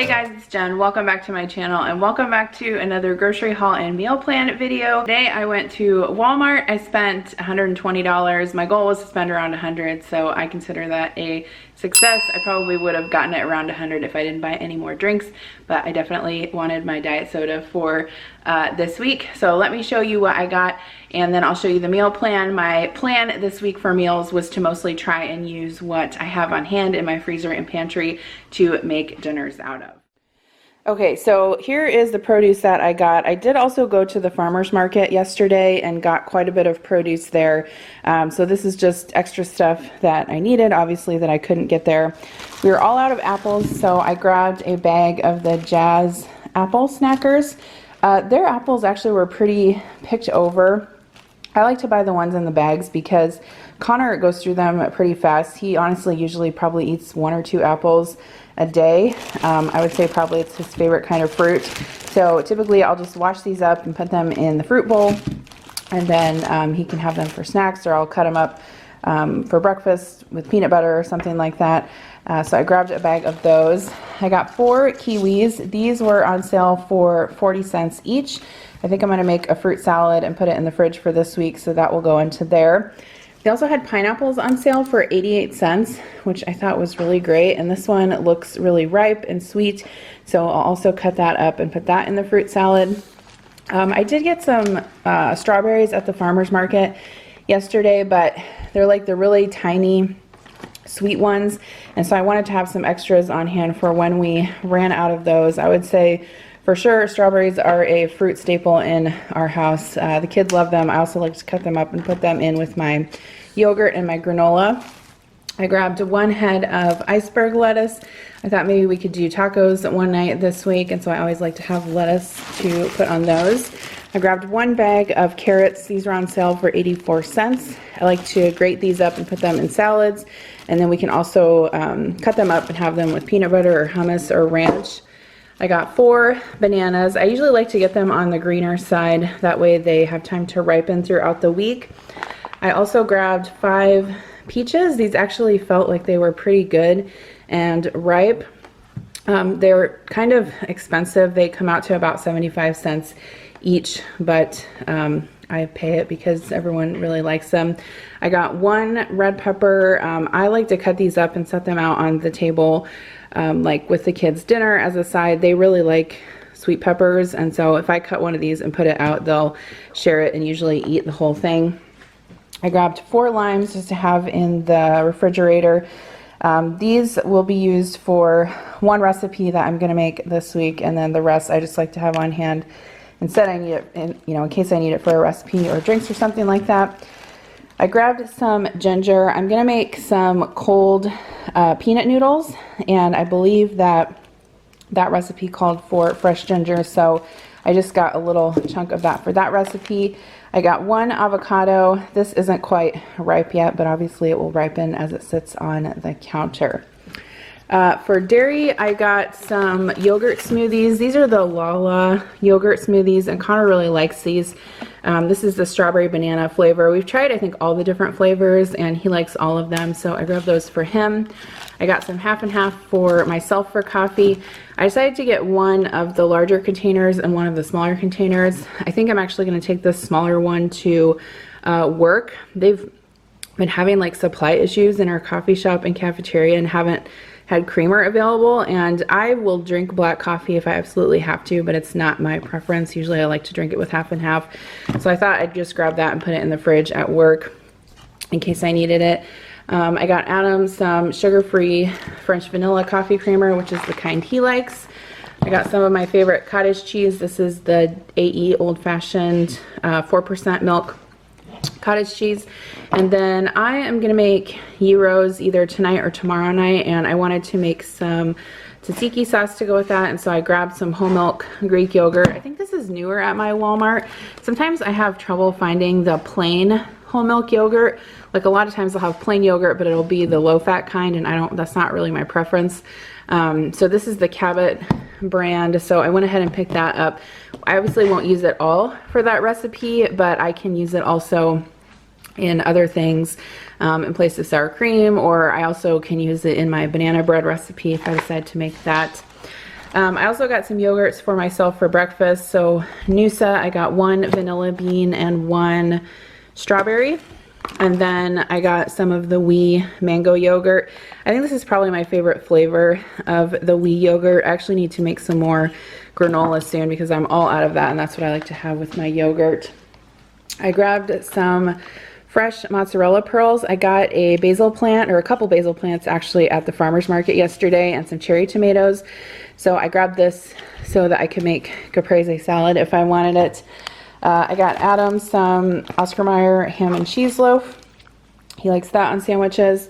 Hey guys, it's Jen. Welcome back to my channel and welcome back to another grocery haul and meal plan video. Today I went to Walmart. I spent $120. My goal was to spend around $100, so I consider that a success. I probably would have gotten it around $100 if I didn't buy any more drinks, but I definitely wanted my diet soda for this week. So let me show you what I got and then I'll show you the meal plan. My plan this week for meals was to mostly try and use what I have on hand in my freezer and pantry to make dinners out of. Okay, so here is the produce that I got. I did also go to the farmer's market yesterday and got quite a bit of produce there. So this is just extra stuff that I needed, obviously, that I couldn't get there. We were all out of apples, so I grabbed a bag of the Jazz apple snackers. Their apples actually were pretty picked over. I like to buy the ones in the bags because Connor goes through them pretty fast. He honestly usually probably eats 1 or 2 apples a day. I would say probably it's his favorite kind of fruit. So typically I'll just wash these up and put them in the fruit bowl, and then he can have them for snacks, or I'll cut them up for breakfast with peanut butter or something like that. So I grabbed a bag of those. I got 4 kiwis. These were on sale for 40 cents each. I think I'm going to make a fruit salad and put it in the fridge for this week, so that will go into there. They also had pineapples on sale for 88 cents, which I thought was really great. And this one looks really ripe and sweet, so I'll also cut that up and put that in the fruit salad. I did get some strawberries at the farmer's market yesterday, but they're like the really tiny sweet ones, and so I wanted to have some extras on hand for when we ran out of those. I would say for sure strawberries are a fruit staple in our house. The kids love them. I also like to cut them up and put them in with my yogurt and my granola. I grabbed 1 head of iceberg lettuce. I thought maybe we could do tacos one night this week, and so I always like to have lettuce to put on those. I grabbed 1 bag of carrots. These are on sale for 84 cents. I like to grate these up and put them in salads, and then we can also cut them up and have them with peanut butter or hummus or ranch. I got 4 bananas. I usually like to get them on the greener side. That way they have time to ripen throughout the week. I also grabbed 5 peaches. These actually felt like they were pretty good and ripe. They were kind of expensive. They come out to about 75 cents each, but I pay it because everyone really likes them. I got 1 red pepper. I like to cut these up and set them out on the table like with the kids' dinner as a side. They really like sweet peppers, and so if I cut one of these and put it out, they'll share it and usually eat the whole thing. I grabbed 4 limes just to have in the refrigerator. These will be used for 1 recipe that I'm going to make this week, and then the rest I just like to have on hand instead I need it in case I need it for a recipe or drinks or something like that. I grabbed some ginger. I'm going to make some cold peanut noodles, and I believe that recipe called for fresh ginger, so I just got a little chunk of that for that recipe. I got 1 avocado. This isn't quite ripe yet, but obviously it will ripen as it sits on the counter. For dairy, I got some yogurt smoothies. These are the Lola yogurt smoothies, and Connor really likes these. This is the strawberry banana flavor. We've tried, I think, all the different flavors, and he likes all of them, so I grabbed those for him. I got some half and half for myself for coffee. I decided to get 1 of the larger containers and 1 of the smaller containers. I think I'm actually going to take this smaller one to work. They've been having like supply issues in our coffee shop and cafeteria and haven't had creamer available, and I will drink black coffee if I absolutely have to, but it's not my preference. Usually I like to drink it with half and half, so I thought I'd just grab that and put it in the fridge at work in case I needed it. I got Adam some sugar-free French vanilla coffee creamer, which is the kind he likes. I got some of my favorite cottage cheese. This is the AE old-fashioned 4% milk cottage cheese. And then I am going to make gyros either tonight or tomorrow night, and I wanted to make some tzatziki sauce to go with that, and so I grabbed some whole milk Greek yogurt. I think this is newer at my Walmart. Sometimes I have trouble finding the plain whole milk yogurt. Like a lot of times I'll have plain yogurt, but it'll be the low-fat kind, and that's not really my preference. So this is the Cabot brand, so I went ahead and picked that up. I obviously won't use it all for that recipe, but I can use it also in other things, in place of sour cream, or I also can use it in my banana bread recipe if I decide to make that. I also got some yogurts for myself for breakfast. So Noosa, I got 1 vanilla bean and 1 strawberry. And then I got some of the Wee mango yogurt. I think this is probably my favorite flavor of the Wee yogurt. I actually need to make some more granola soon because I'm all out of that, and that's what I like to have with my yogurt. I grabbed some fresh mozzarella pearls. I got a basil plant, or a couple basil plants actually, at the farmer's market yesterday, and some cherry tomatoes. So I grabbed this so that I could make caprese salad if I wanted it. I got Adam some Oscar Mayer ham and cheese loaf. He likes that on sandwiches.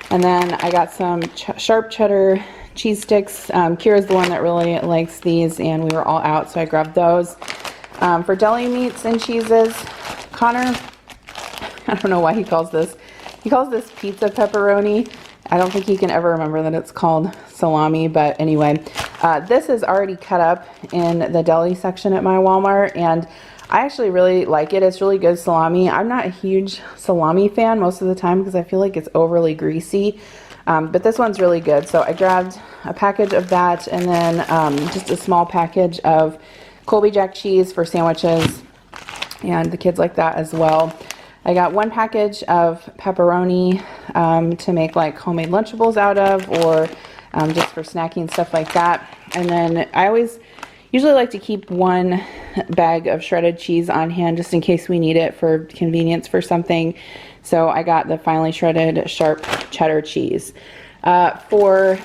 And then I got some sharp cheddar cheese sticks. Kira's the one that really likes these, and we were all out, so I grabbed those. For deli meats and cheeses, Connor, I don't know why he calls this pizza pepperoni. I don't think he can ever remember that it's called salami, but anyway, this is already cut up in the deli section at my Walmart, and I actually really like it. It's really good salami. I'm not a huge salami fan most of the time because I feel like it's overly greasy, but this one's really good. So I grabbed a package of that, and then just a small package of Colby Jack cheese for sandwiches, and the kids like that as well. I got 1 package of pepperoni to make like homemade Lunchables out of, or just for snacking, stuff like that. And then I usually like to keep 1 bag of shredded cheese on hand just in case we need it for convenience for something. So I got the finely shredded sharp cheddar cheese. For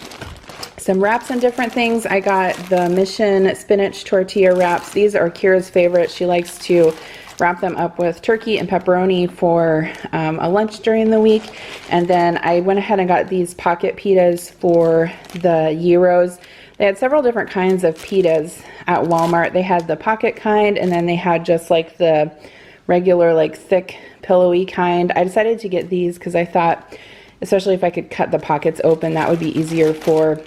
some wraps and different things, I got the Mission spinach tortilla wraps. These are Kira's favorite. She likes to wrap them up with turkey and pepperoni for a lunch during the week. And then I went ahead and got these pocket pitas for the gyros. They had several different kinds of pitas at Walmart. They had the pocket kind, and then they had just like the regular, like thick, pillowy kind. I decided to get these because I thought, especially if I could cut the pockets open, that would be easier for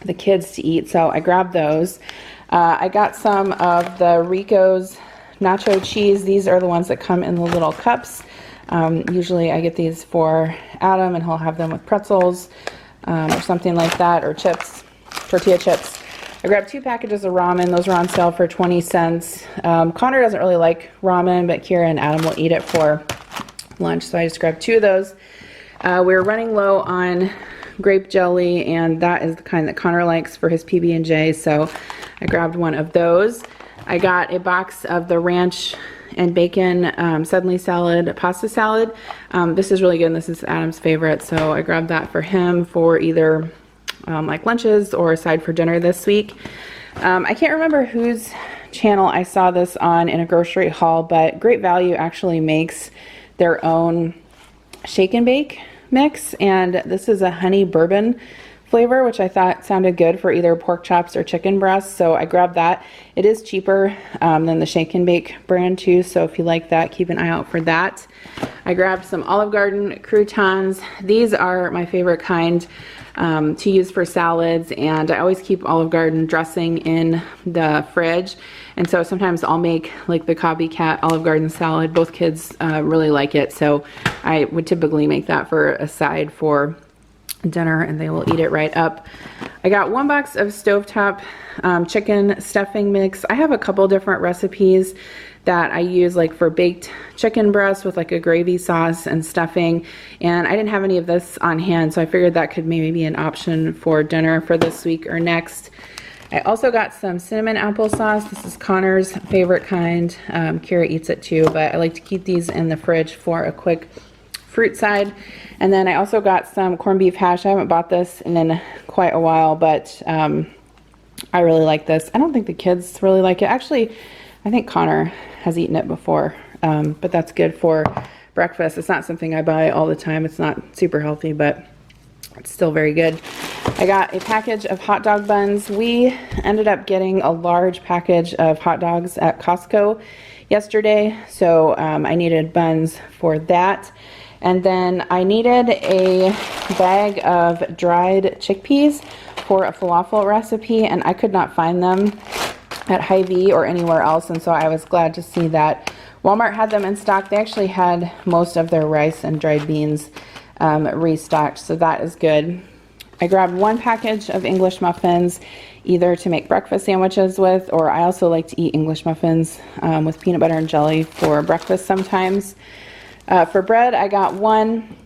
the kids to eat. So I grabbed those. I got some of the Rico's Nacho Cheese. These are the ones that come in the little cups. Usually I get these for Adam, and he'll have them with pretzels or something like that, or chips. Tortilla chips. I grabbed 2 packages of ramen. Those were on sale for 20 cents. Connor doesn't really like ramen, but Kira and Adam will eat it for lunch, so I just grabbed 2 of those. We were running low on grape jelly, and that is the kind that Connor likes for his PB&J, so I grabbed 1 of those. I got a box of the ranch and bacon suddenly salad pasta salad. This is really good, and this is Adam's favorite, so I grabbed that for him for either like lunches or a side for dinner this week. I can't remember whose channel I saw this on in a grocery haul, but Great Value actually makes their own shake and bake mix, and this is a honey bourbon flavor, which I thought sounded good for either pork chops or chicken breasts, so I grabbed that. It is cheaper than the shake and bake brand too, so if you like that, keep an eye out for that. I grabbed some Olive Garden croutons. These are my favorite kind to use for salads, and I always keep Olive Garden dressing in the fridge, and so sometimes I'll make like the copycat Olive Garden salad. Both kids really like it, so I would typically make that for a side for dinner, and they will eat it right up. I got 1 box of Stovetop chicken stuffing mix. I have a couple different recipes that I use, like for baked chicken breasts with like a gravy sauce and stuffing, and I didn't have any of this on hand, so I figured that could maybe be an option for dinner for this week or next. I also got some cinnamon applesauce. This is Connor's favorite kind. Kira eats it too, but I like to keep these in the fridge for a quick fruit side. And then I also got some corned beef hash. I haven't bought this in quite a while, but I really like this. I don't think the kids really like it. Actually, I think Connor has eaten it before, but that's good for breakfast. It's not something I buy all the time. It's not super healthy, but it's still very good. I got a package of hot dog buns. We ended up getting a large package of hot dogs at Costco yesterday, so I needed buns for that. And then I needed a bag of dried chickpeas for a falafel recipe, and I could not find them at Hy-Vee or anywhere else, and so I was glad to see that Walmart had them in stock. They actually had most of their rice and dried beans restocked, so that is good. I grabbed 1 package of English muffins, either to make breakfast sandwiches with, or I also like to eat English muffins with peanut butter and jelly for breakfast sometimes. For bread, I got 1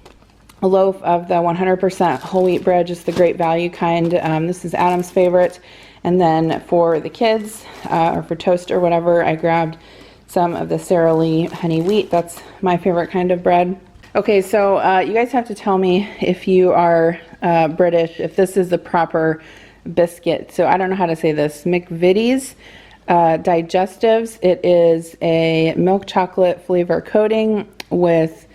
loaf of the 100% whole wheat bread, just the great value kind. This is Adam's favorite. And then for the kids, or for toast or whatever, I grabbed some of the Sara Lee honey wheat. That's my favorite kind of bread. Okay, so you guys have to tell me if you are British, if this is the proper biscuit. So I don't know how to say this. McVitie's Digestives. It is a milk chocolate flavor coating with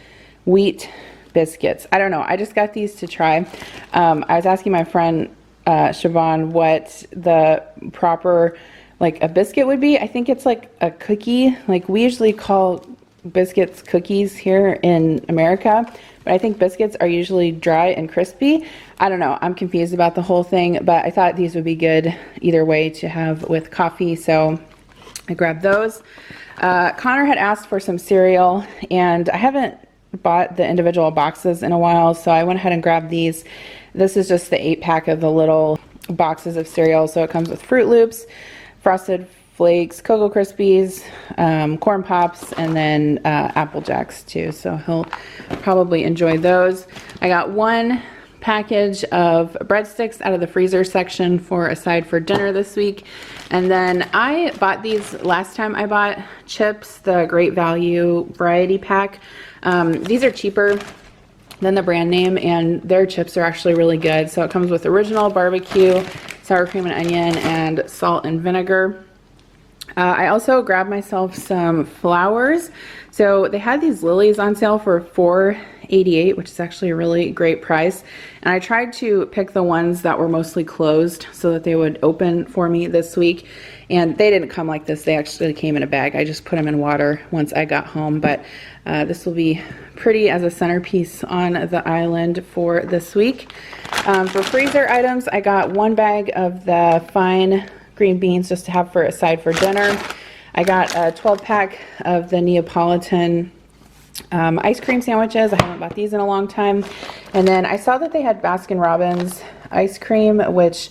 wheat biscuits. I don't know. I just got these to try. I was asking my friend Siobhan what the proper, like, a biscuit would be. I think it's like a cookie. Like, we usually call biscuits cookies here in America, but I think biscuits are usually dry and crispy. I don't know. I'm confused about the whole thing, but I thought these would be good either way to have with coffee, so I grabbed those. Connor had asked for some cereal, and I haven't bought the individual boxes in a while, so I went ahead and grabbed these. This is just the 8-pack of the little boxes of cereal, so it comes with Fruit Loops, Frosted Flakes, Cocoa Krispies, Corn Pops, and then Apple Jacks too, so he'll probably enjoy those. I got 1 package of breadsticks out of the freezer section for a side for dinner this week. And then I bought these last time I bought chips, the Great Value variety pack. These are cheaper than the brand name, and their chips are actually really good. So it comes with original barbecue, sour cream and onion, and salt and vinegar. I also grabbed myself some flowers. So they had these lilies on sale for $4.88, which is actually a really great price. And I tried to pick the ones that were mostly closed so that they would open for me this week. And they didn't come like this. They actually came in a bag. I just put them in water once I got home. But this will be pretty as a centerpiece on the island for this week. For freezer items, I got 1 bag of the fine green beans just to have for a side for dinner. I got a 12-pack of the Neapolitan ice cream sandwiches. I haven't bought these in a long time. And then I saw that they had Baskin-Robbins ice cream, which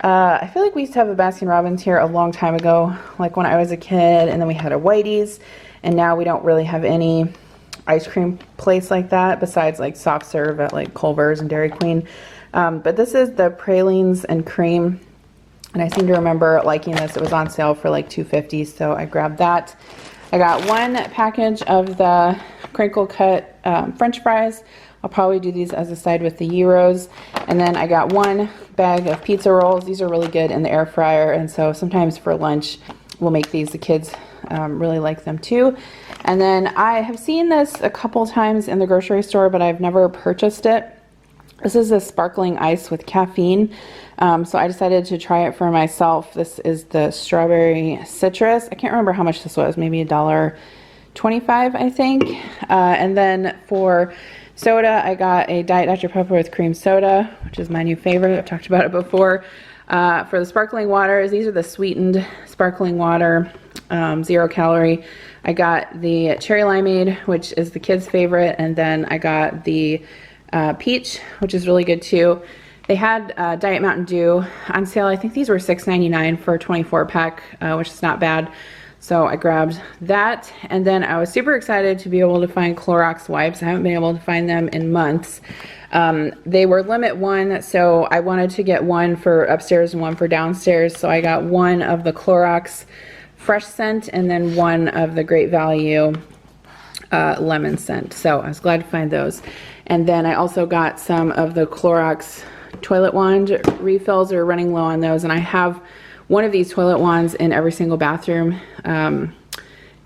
I feel like we used to have a Baskin-Robbins here a long time ago, like when I was a kid, and then we had a Whitey's, and now we don't really have any ice cream place like that besides like soft serve at like Culver's and Dairy Queen. But this is the pralines and cream. And I seem to remember liking this. It was on sale for like $2.50, so I grabbed that. I got 1 package of the Crinkle-Cut French fries. I'll probably do these as a side with the gyros. And then I got 1 bag of pizza rolls. These are really good in the air fryer, and so sometimes for lunch we'll make these. The kids really like them too. And then I have seen this a couple times in the grocery store, but I've never purchased it. This is a sparkling ice with caffeine, so I decided to try it for myself. This is the strawberry citrus. I can't remember how much this was, maybe $1.25, I think. And then for soda, I got a Diet Dr. Pepper with cream soda, which is my new favorite. I've talked about it before. For the sparkling waters, these are the sweetened sparkling water, 0 calorie. I got the cherry limeade, which is the kids' favorite, and then I got the peach, which is really good too. They had Diet Mountain Dew on sale. I think these were $6.99 for a 24-pack, which is not bad. So I grabbed that, and then I was super excited to be able to find Clorox wipes. I haven't been able to find them in months. They were limit 1, so I wanted to get 1 for upstairs and 1 for downstairs. So I got 1 of the Clorox fresh scent and then 1 of the Great Value lemon scent. So I was glad to find those. And then I also got some of the Clorox toilet wand refills. Are running low on those, and I have 1 of these toilet wands in every single bathroom in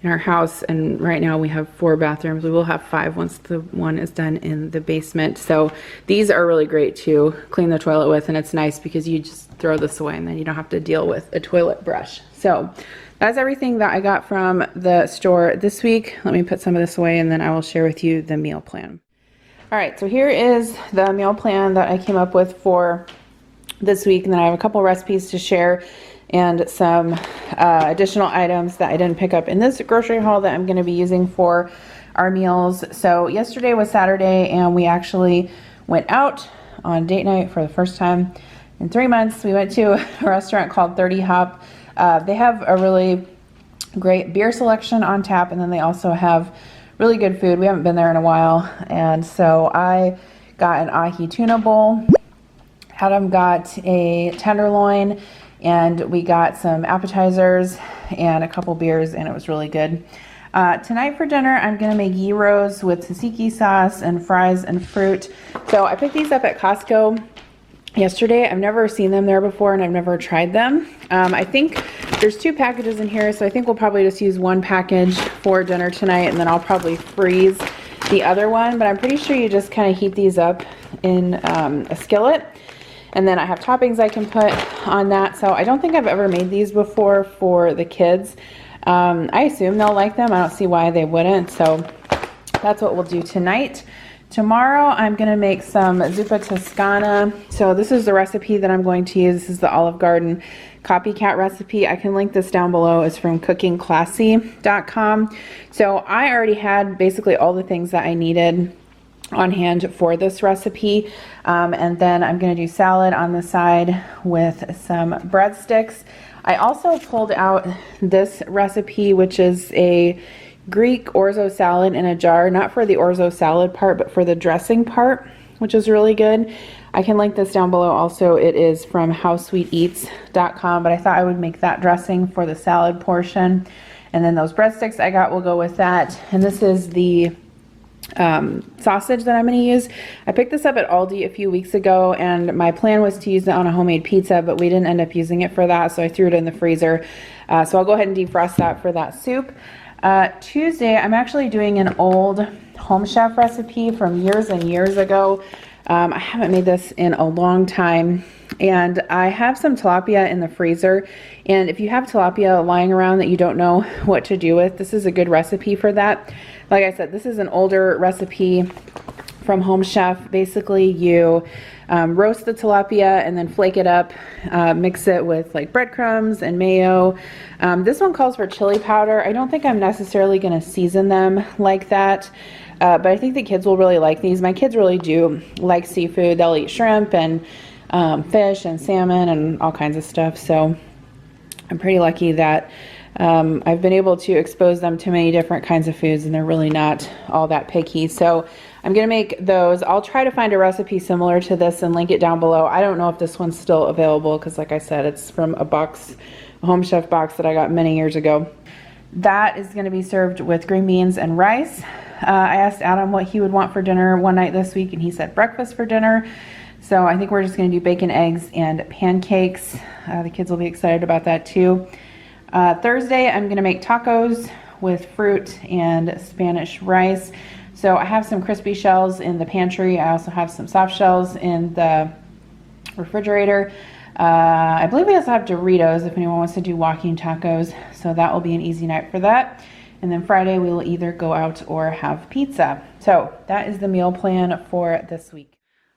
our house, and right now we have 4 bathrooms. We will have 5 once the one is done in the basement. So these are really great to clean the toilet with, and it's nice because you just throw this away and then you don't have to deal with a toilet brush. So that's everything that I got from the store this week. Let me put some of this away and then I will share with you the meal plan. All right, so here is the meal plan that I came up with for this week, and then I have a couple recipes to share and some additional items that I didn't pick up in this grocery haul that I'm going to be using for our meals. So yesterday was Saturday, and we actually went out on date night for the first time in 3 months. We went to a restaurant called 30 Hop. They have a really great beer selection on tap, and then they also have really good food. We haven't been there in a while, and so I got an ahi tuna bowl. Adam got a tenderloin, and we got some appetizers and a couple beers, and it was really good. Tonight for dinner, I'm gonna make gyros with tzatziki sauce and fries and fruit. So I picked these up at Costco yesterday. I've never seen them there before, and I've never tried them. I think there's 2 packages in here, so I think we'll probably just use 1 package for dinner tonight, and then I'll probably freeze the other one. But I'm pretty sure you just kind of heat these up in a skillet, and then I have toppings I can put on that. So I don't think I've ever made these before for the kids. I assume they'll like them. I don't see why they wouldn't. So that's what we'll do tonight. Tomorrow I'm going to make some zuppa toscana. So this is the recipe that I'm going to use. This is the Olive Garden copycat recipe. I can link this down below. It's from cookingclassy.com. So I already had basically all the things that I needed on hand for this recipe. And then I'm going to do salad on the side with some breadsticks. I also pulled out this recipe, which is a Greek Orzo salad in a jar, not for the Orzo salad part, but for the dressing part, which is really good. I can link this down below also. It is from howsweeteats.com, but I thought I would make that dressing for the salad portion. And then those breadsticks I got will go with that. And this is the sausage that I'm going to use. I picked this up at Aldi a few weeks ago, and my plan was to use it on a homemade pizza, but we didn't end up using it for that, so I threw it in the freezer. So I'll go ahead and defrost that for that soup. Tuesday, I'm actually doing an old Home Chef recipe from years and years ago. I haven't made this in a long time, and I have some tilapia in the freezer. And if you have tilapia lying around that you don't know what to do with, this is a good recipe for that. Like I said, this is an older recipe from Home Chef. Basically, you roast the tilapia and then flake it up, mix it with like breadcrumbs and mayo. This one calls for chili powder. I don't think I'm necessarily going to season them like that, but I think the kids will really like these. My kids really do like seafood. They'll eat shrimp and fish and salmon and all kinds of stuff. So I'm pretty lucky that I've been able to expose them to many different kinds of foods, and they're really not all that picky. So I'm going to make those. I'll try to find a recipe similar to this and link it down below. I don't know if this one's still available because, like I said, it's from a box, a Home Chef box that I got many years ago. That is going to be served with green beans and rice. I asked Adam what he would want for dinner one night this week, and he said breakfast for dinner. So I think we're just going to do bacon, eggs, and pancakes. The kids will be excited about that too. Thursday, I'm going to make tacos with fruit and Spanish rice. So I have some crispy shells in the pantry. I also have some soft shells in the refrigerator. I believe we also have Doritos if anyone wants to do walking tacos. So that will be an easy night for that. And then Friday, we will either go out or have pizza. So that is the meal plan for this week.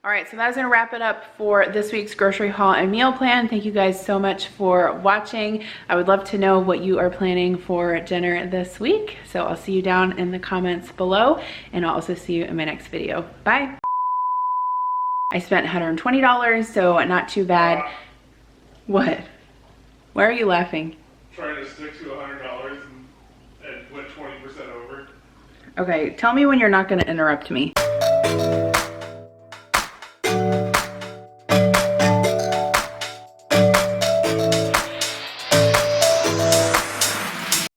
All right, so that's going to wrap it up for this week's grocery haul and meal plan. Thank you guys so much for watching. I would love to know what you are planning for dinner this week. So I'll see you down in the comments below, and I'll also see you in my next video. Bye. I spent $120, so not too bad. What? Why are you laughing? Trying to stick to $100 and went 20% over. Okay, tell me when you're not going to interrupt me.